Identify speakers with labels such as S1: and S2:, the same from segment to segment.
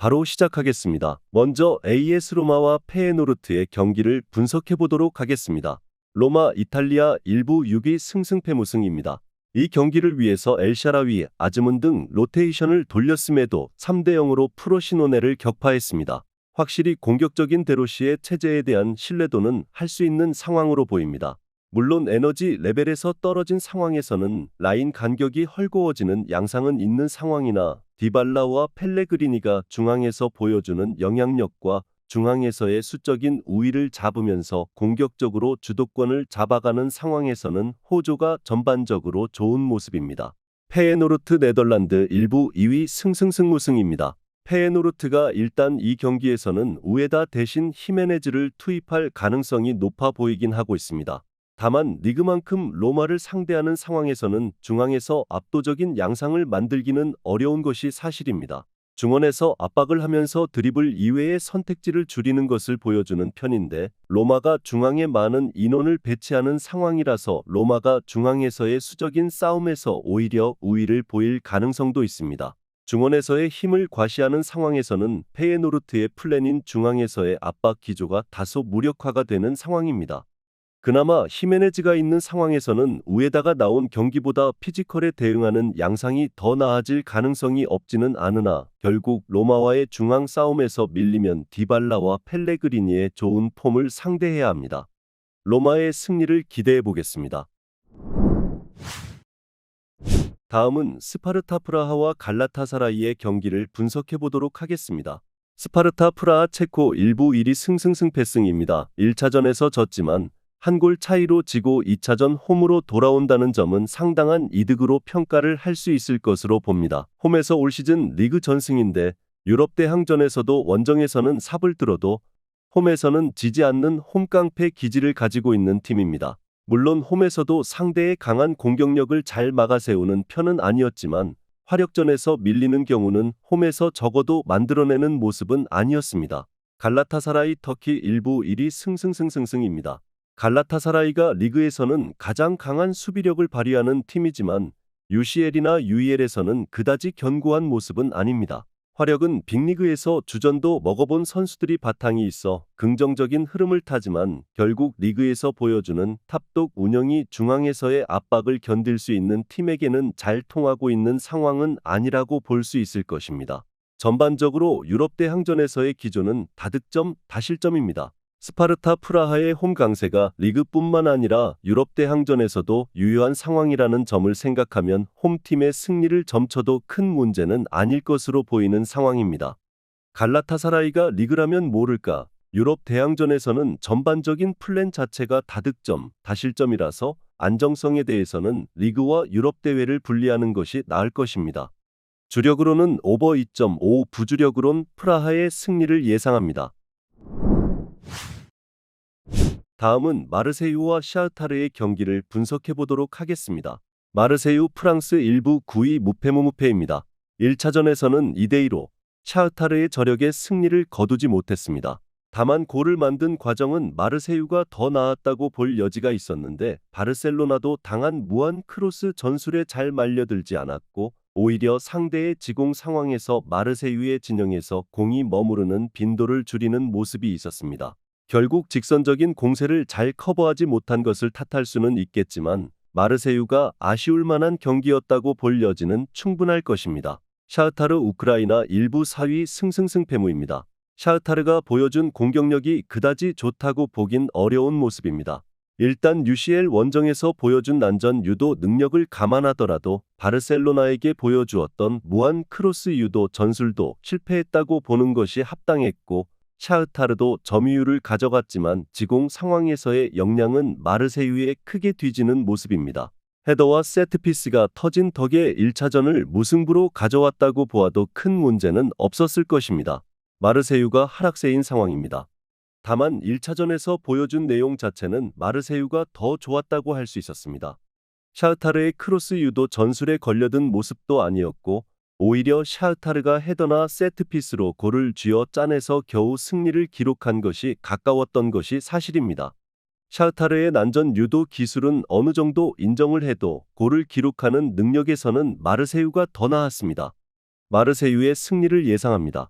S1: 바로 시작하겠습니다. 먼저 AS 로마와 페에노르트의 경기를 분석해 보도록 하겠습니다. 로마 이탈리아 1부 6위 승승패무승입니다. 이 경기를 위해서 엘샤라위, 아즈문 등 로테이션을 돌렸음에도 3대 0으로 프로시노네를 격파했습니다. 확실히 공격적인 데로시의 체제에 대한 신뢰도는 할 수 있는 상황으로 보입니다. 물론 에너지 레벨에서 떨어진 상황에서는 라인 간격이 헐거워지는 양상은 있는 상황이나 디발라와 펠레그리니가 중앙에서 보여주는 영향력과 중앙에서의 수적인 우위를 잡으면서 공격적으로 주도권을 잡아가는 상황에서는 호조가 전반적으로 좋은 모습입니다. 페에노르트 네덜란드 1부 2위 승승승무승입니다. 페에노르트가 일단 이 경기에서는 우에다 대신 히메네즈를 투입할 가능성이 높아 보이긴 하고 있습니다. 다만 리그만큼 로마를 상대하는 상황에서는 중앙에서 압도적인 양상을 만들기는 어려운 것이 사실입니다. 중원에서 압박을 하면서 드리블 이외의 선택지를 줄이는 것을 보여주는 편인데 로마가 중앙에 많은 인원을 배치하는 상황이라서 로마가 중앙에서의 수적인 싸움에서 오히려 우위를 보일 가능성도 있습니다. 중원에서의 힘을 과시하는 상황에서는 페에노르트의 플랜인 중앙에서의 압박 기조가 다소 무력화가 되는 상황입니다. 그나마 히메네즈가 있는 상황에서는 우에다가 나온 경기보다 피지컬에 대응하는 양상이 더 나아질 가능성이 없지는 않으나 결국 로마와의 중앙 싸움에서 밀리면 디발라와 펠레그리니의 좋은 폼을 상대해야 합니다. 로마의 승리를 기대해 보겠습니다. 다음은 스파르타 프라하와 갈라타사라이의 경기를 분석해 보도록 하겠습니다. 스파르타 프라하 체코 1부 1위 승승승패승입니다. 1차전에서 졌지만 한 골 차이로 지고 2차전 홈으로 돌아온다는 점은 상당한 이득으로 평가를 할 수 있을 것으로 봅니다. 홈에서 올 시즌 리그 전승인데 유럽 대항전에서도 원정에서는 삽을 들어도 홈에서는 지지 않는 홈깡패 기질을 가지고 있는 팀입니다. 물론 홈에서도 상대의 강한 공격력을 잘 막아세우는 편은 아니었지만 화력전에서 밀리는 경우는 홈에서 적어도 만들어내는 모습은 아니었습니다. 갈라타사라이 터키 1부 1위 승승승승승입니다. 갈라타사라이가 리그에서는 가장 강한 수비력을 발휘하는 팀이지만 UCL이나 UEL에서는 그다지 견고한 모습은 아닙니다. 화력은 빅리그에서 주전도 먹어본 선수들이 바탕이 있어 긍정적인 흐름을 타지만 결국 리그에서 보여주는 탑독 운영이 중앙에서의 압박을 견딜 수 있는 팀에게는 잘 통하고 있는 상황은 아니라고 볼 수 있을 것입니다. 전반적으로 유럽 대항전에서의 기조는 다득점, 다실점입니다. 스파르타 프라하의 홈 강세가 리그뿐만 아니라 유럽 대항전에서도 유효한 상황이라는 점을 생각하면 홈팀의 승리를 점쳐도 큰 문제는 아닐 것으로 보이는 상황입니다. 갈라타사라이가 리그라면 모를까? 유럽 대항전에서는 전반적인 플랜 자체가 다득점, 다실점이라서 안정성에 대해서는 리그와 유럽 대회를 분리하는 것이 나을 것입니다. 주력으로는 오버 2.5, 부주력으론 프라하의 승리를 예상합니다. 다음은 마르세유와 샤흐타르의 경기를 분석해 보도록 하겠습니다. 마르세유 프랑스 1부 9위 무패무무패입니다. 1차전에서는 2대2로 샤흐타르의 저력에 승리를 거두지 못했습니다. 다만 골을 만든 과정은 마르세유가 더 나았다고 볼 여지가 있었는데 바르셀로나도 당한 무한 크로스 전술에 잘 말려들지 않았고 오히려 상대의 지공 상황에서 마르세유의 진영에서 공이 머무르는 빈도를 줄이는 모습이 있었습니다. 결국 직선적인 공세를 잘 커버하지 못한 것을 탓할 수는 있겠지만 마르세유가 아쉬울 만한 경기였다고 볼 여지는 충분할 것입니다. 샤흐타르 우크라이나 1부 4위 승승승패무입니다. 샤흐타르가 보여준 공격력이 그다지 좋다고 보긴 어려운 모습입니다. 일단 UCL 원정에서 보여준 난전 유도 능력을 감안하더라도 바르셀로나에게 보여주었던 무한 크로스 유도 전술도 실패했다고 보는 것이 합당했고 샤흐타르도 점유율을 가져갔지만 지공 상황에서의 역량은 마르세유에 크게 뒤지는 모습입니다. 헤더와 세트피스가 터진 덕에 1차전을 무승부로 가져왔다고 보아도 큰 문제는 없었을 것입니다. 마르세유가 하락세인 상황입니다. 다만 1차전에서 보여준 내용 자체는 마르세유가 더 좋았다고 할 수 있었습니다. 샤흐타르의 크로스 유도 전술에 걸려든 모습도 아니었고 오히려 샤흐타르가 헤더나 세트피스로 골을 쥐어 짜내서 겨우 승리를 기록한 것이 가까웠던 것이 사실입니다. 샤흐타르의 난전 유도 기술은 어느 정도 인정을 해도 골을 기록하는 능력에서는 마르세유가 더 나았습니다. 마르세유의 승리를 예상합니다.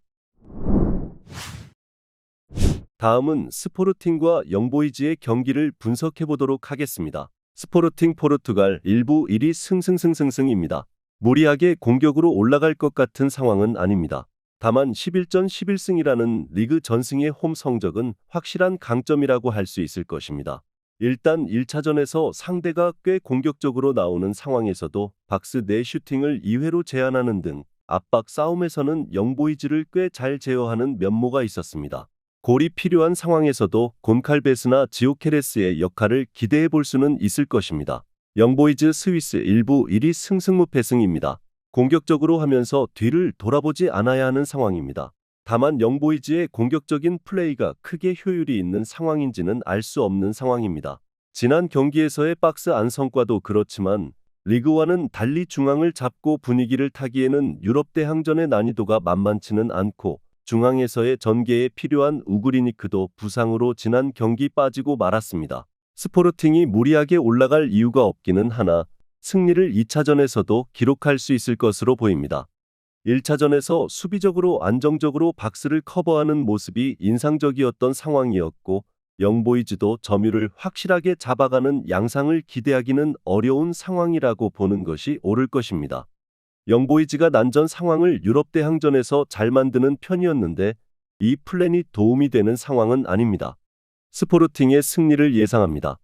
S1: 다음은 스포르팅과 영보이즈의 경기를 분석해 보도록 하겠습니다. 스포르팅 포르투갈 1부 1위 승승승승승입니다. 무리하게 공격으로 올라갈 것 같은 상황은 아닙니다. 다만 11전 11승이라는 리그 전승의 홈 성적은 확실한 강점이라고 할 수 있을 것입니다. 일단 1차전에서 상대가 꽤 공격적으로 나오는 상황에서도 박스 내 슈팅을 2회로 제한하는 등 압박 싸움에서는 영보이즈를 꽤 잘 제어하는 면모가 있었습니다. 골이 필요한 상황에서도 곤칼베스나 지오케레스의 역할을 기대해 볼 수는 있을 것입니다. 영보이즈 스위스 1부 1위 승승무패승입니다. 공격적으로 하면서 뒤를 돌아보지 않아야 하는 상황입니다. 다만 영보이즈의 공격적인 플레이가 크게 효율이 있는 상황인지는 알 수 없는 상황입니다. 지난 경기에서의 박스 안 성과도 그렇지만 리그와는 달리 중앙을 잡고 분위기를 타기에는 유럽 대항전의 난이도가 만만치는 않고 중앙에서의 전개에 필요한 우그리니크도 부상으로 지난 경기 빠지고 말았습니다. 스포르팅이 무리하게 올라갈 이유가 없기는 하나 승리를 2차전에서도 기록할 수 있을 것으로 보입니다. 1차전에서 수비적으로 안정적으로 박스를 커버하는 모습이 인상적이었던 상황이었고 영보이즈도 점유를 확실하게 잡아가는 양상을 기대하기는 어려운 상황이라고 보는 것이 옳을 것입니다. 영보이즈가 난전 상황을 유럽 대항전에서 잘 만드는 편이었는데 이 플랜이 도움이 되는 상황은 아닙니다. 스포르팅의 승리를 예상합니다.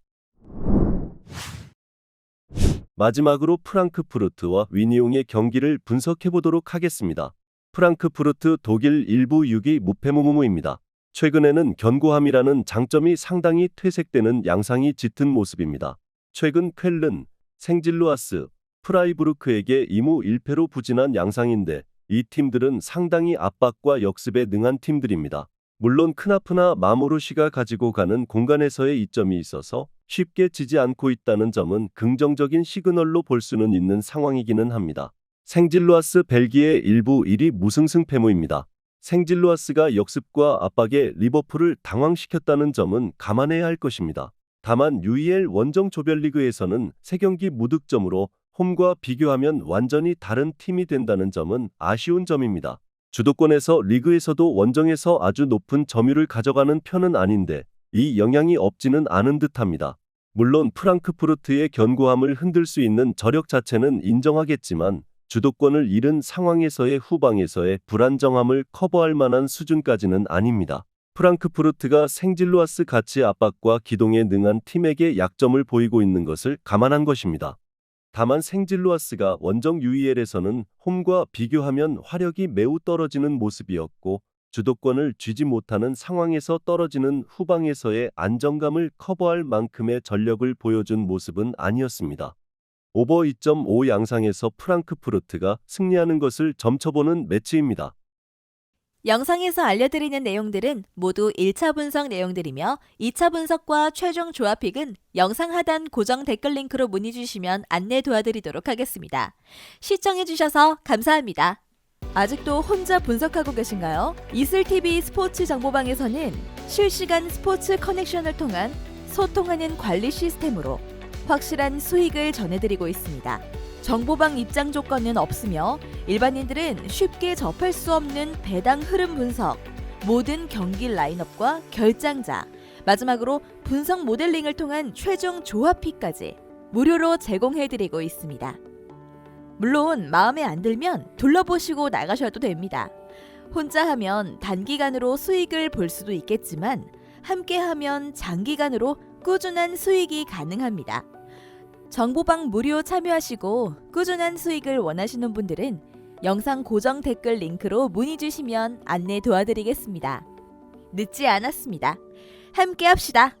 S1: 마지막으로 프랑크푸르트와 위니옹의 경기를 분석해 보도록 하겠습니다. 프랑크푸르트 독일 1부 6위 무패무무무입니다. 최근에는 견고함이라는 장점이 상당히 퇴색되는 양상이 짙은 모습입니다. 최근 쾰른, 생질루아스, 프라이부르크에게 2무 1패로 부진한 양상인데 이 팀들은 상당히 압박과 역습에 능한 팀들입니다. 물론 크나프나 마모루시가 가지고 가는 공간에서의 이점이 있어서 쉽게 지지 않고 있다는 점은 긍정적인 시그널로 볼 수는 있는 상황이기는 합니다. 생질루아스 벨기에 1부 1위 무승승패무입니다. 생질루아스가 역습과 압박에 리버풀을 당황시켰다는 점은 감안해야 할 것입니다. 다만 UEL 원정 조별리그에서는 3경기 무득점으로 홈과 비교하면 완전히 다른 팀이 된다는 점은 아쉬운 점입니다. 주도권에서 리그에서도 원정에서 아주 높은 점유율을 가져가는 편은 아닌데 이 영향이 없지는 않은 듯합니다. 물론 프랑크푸르트의 견고함을 흔들 수 있는 저력 자체는 인정하겠지만 주도권을 잃은 상황에서의 후방에서의 불안정함을 커버할 만한 수준까지는 아닙니다. 프랑크푸르트가 생질루아스 같이 압박과 기동에 능한 팀에게 약점을 보이고 있는 것을 감안한 것입니다. 다만 생질루아스가 원정 UEL에서는 홈과 비교하면 화력이 매우 떨어지는 모습이었고 주도권을 쥐지 못하는 상황에서 떨어지는 후방에서의 안정감을 커버할 만큼의 전력을 보여준 모습은 아니었습니다. 오버 2.5 양상에서 프랑크푸르트가 승리하는 것을 점쳐보는 매치입니다.
S2: 영상에서 알려드리는 내용들은 모두 1차 분석 내용들이며 2차 분석과 최종 조합픽은 영상 하단 고정 댓글 링크로 문의 주시면 안내 도와드리도록 하겠습니다. 시청해주셔서 감사합니다. 아직도 혼자 분석하고 계신가요? 이슬TV 스포츠 정보방에서는 실시간 스포츠 커넥션을 통한 소통하는 관리 시스템으로 확실한 수익을 전해드리고 있습니다. 정보방 입장 조건은 없으며 일반인들은 쉽게 접할 수 없는 배당 흐름 분석, 모든 경기 라인업과 결장자, 마지막으로 분석 모델링을 통한 최종 조합픽까지 무료로 제공해드리고 있습니다. 물론 마음에 안 들면 둘러보시고 나가셔도 됩니다. 혼자 하면 단기간으로 수익을 볼 수도 있겠지만 함께하면 장기간으로 꾸준한 수익이 가능합니다. 정보방 무료 참여하시고 꾸준한 수익을 원하시는 분들은 영상 고정 댓글 링크로 문의 주시면 안내 도와드리겠습니다. 늦지 않았습니다. 함께 합시다.